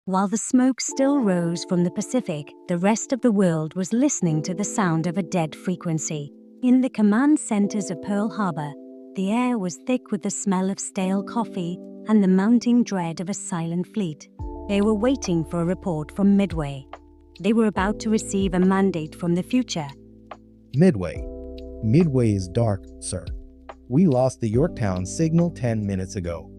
While the smoke still rose from the Pacific, the rest of the world was listening to the sound of a dead frequency. In the command centers of Pearl Harbor, the air was thick with the smell of stale coffee and the mounting dread of a silent fleet. They were waiting for a report from Midway. They were about to receive a mandate from the future. Midway. Midway is dark, sir. We lost the Yorktown signal 10 minutes ago.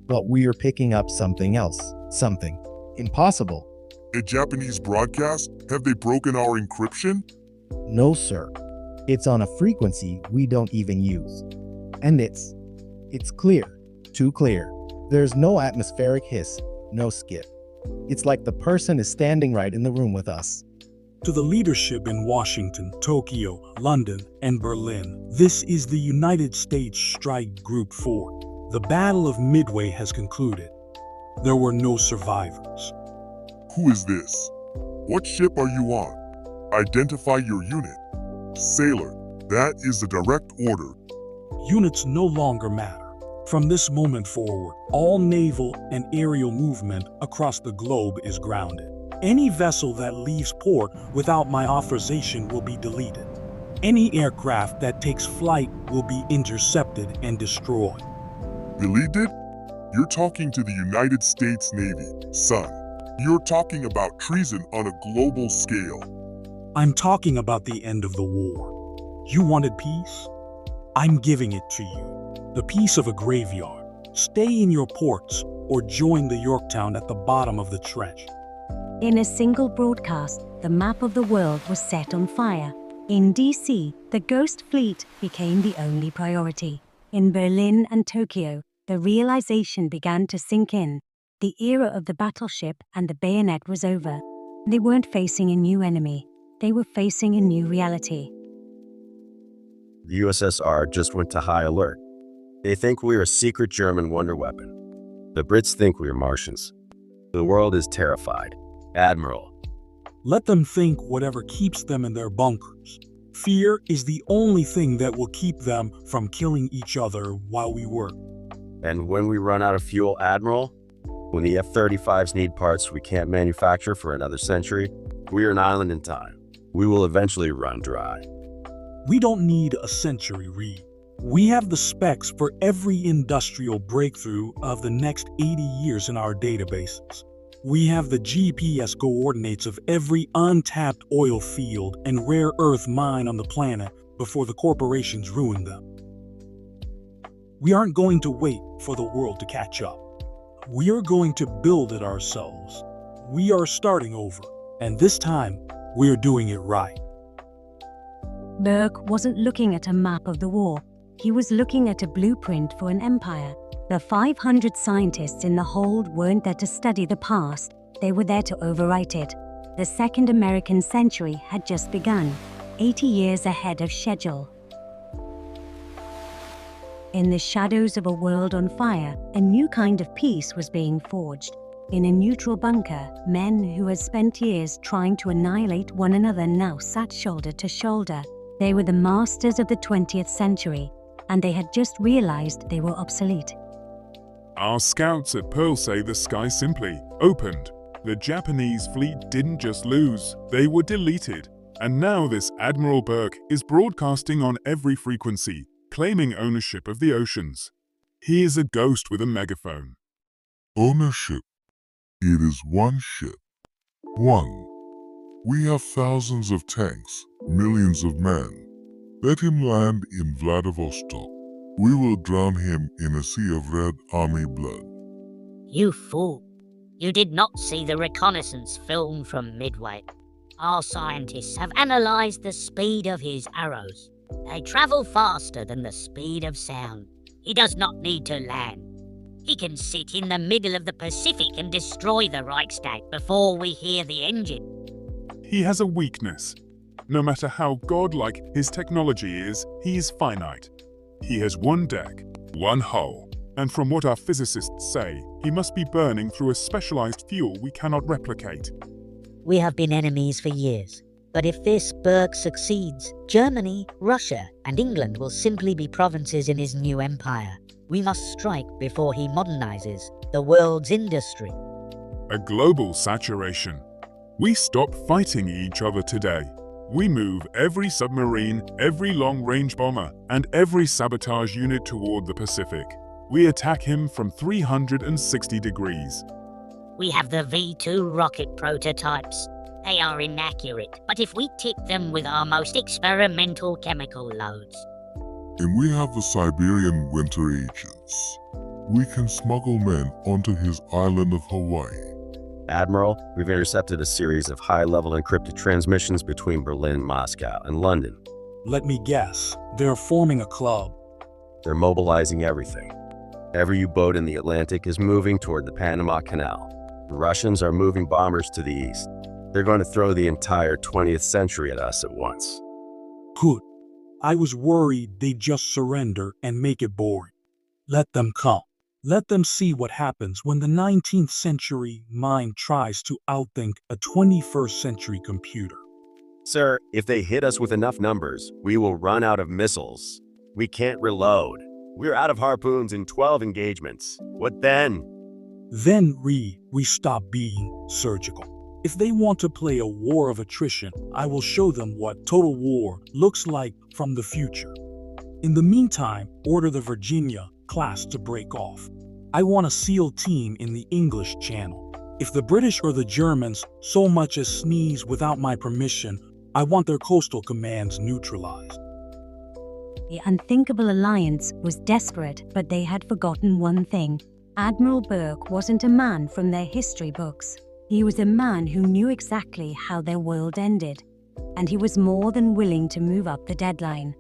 But we are picking up something else. Something impossible. A Japanese broadcast? Have they broken our encryption? No, sir. It's on a frequency we don't even use. And it's clear. Too clear. There's no atmospheric hiss, no skip. It's like the person is standing right in the room with us. To the leadership in Washington, Tokyo, London, and Berlin, this is the United States Strike Group 4. The Battle of Midway has concluded. There were no survivors. Who is this? What ship are you on? Identify your unit. Sailor, that is a direct order. Units no longer matter. From this moment forward, all naval and aerial movement across the globe is grounded. Any vessel that leaves port without my authorization will be deleted. Any aircraft that takes flight will be intercepted and destroyed. Deleted? You're talking to the United States Navy, son. You're talking about treason on a global scale. I'm talking about the end of the war. You wanted peace? I'm giving it to you. The peace of a graveyard. Stay in your ports or join the Yorktown at the bottom of the trench. In a single broadcast, the map of the world was set on fire. In DC, the Ghost Fleet became the only priority. In Berlin and Tokyo, the realization began to sink in. The era of the battleship and the bayonet was over. They weren't facing a new enemy. They were facing a new reality. The USSR just went to high alert. They think we're a secret German wonder weapon. The Brits think we're Martians. The world is terrified. Admiral. Let them think whatever keeps them in their bunkers. Fear is the only thing that will keep them from killing each other while we work. And when we run out of fuel, Admiral, when the F-35s need parts we can't manufacture for another century, we are an island in time. We will eventually run dry. We don't need a century, Reed. We have the specs for every industrial breakthrough of the next 80 years in our databases. We have the GPS coordinates of every untapped oil field and rare earth mine on the planet before the corporations ruin them. We aren't going to wait for the world to catch up. We are going to build it ourselves. We are starting over, and this time, we're doing it right. Burke wasn't looking at a map of the war. He was looking at a blueprint for an empire. The 500 scientists in the hold weren't there to study the past, they were there to overwrite it. The second American century had just begun, 80 years ahead of schedule. In the shadows of a world on fire, a new kind of peace was being forged. In a neutral bunker, men who had spent years trying to annihilate one another now sat shoulder to shoulder. They were the masters of the 20th century, and they had just realized they were obsolete. Our scouts at Pearl say the sky simply opened. The Japanese fleet didn't just lose, they were deleted. And now this Admiral Burke is broadcasting on every frequency, claiming ownership of the oceans. He is a ghost with a megaphone. Ownership. It is one ship. One. We have thousands of tanks, millions of men. Let him land in Vladivostok. We will drown him in a sea of Red Army blood. You fool. You did not see the reconnaissance film from Midway. Our scientists have analyzed the speed of his arrows. They travel faster than the speed of sound. He does not need to land. He can sit in the middle of the Pacific and destroy the Reichstag before we hear the engine. He has a weakness. No matter how godlike his technology is, he is finite. He has one deck, one hull, and from what our physicists say, he must be burning through a specialized fuel we cannot replicate. We have been enemies for years, but if this Burke succeeds, Germany, Russia, and England will simply be provinces in his new empire. We must strike before he modernizes the world's industry. a global saturation. We stop fighting each other today. We move every submarine, every long-range bomber, and every sabotage unit toward the Pacific. We attack him from 360 degrees. We have the V2 rocket prototypes. They are inaccurate, but if we tip them with our most experimental chemical loads. And we have the Siberian winter agents. We can smuggle men onto his island of Hawaii. Admiral, we've intercepted a series of high-level encrypted transmissions between Berlin, Moscow, and London. Let me guess, they're forming a club. They're mobilizing everything. Every U-boat in the Atlantic is moving toward the Panama Canal. The Russians are moving bombers to the east. They're going to throw the entire 20th century at us at once. Good. I was worried they'd just surrender and make it boring. Let them come. Let them see what happens when the 19th century mind tries to outthink a 21st century computer. Sir, if they hit us with enough numbers, we will run out of missiles. We can't reload. We're out of harpoons in 12 engagements. What then? Then, we stop being surgical. If they want to play a war of attrition, I will show them what total war looks like from the future. In the meantime, order the Virginia class to break off. I want a SEAL team in the English Channel. If the British or the Germans so much as sneeze without my permission, I want their coastal commands neutralized. The unthinkable alliance was desperate, but they had forgotten one thing. Admiral Burke wasn't a man from their history books. He was a man who knew exactly how their world ended, and he was more than willing to move up the deadline.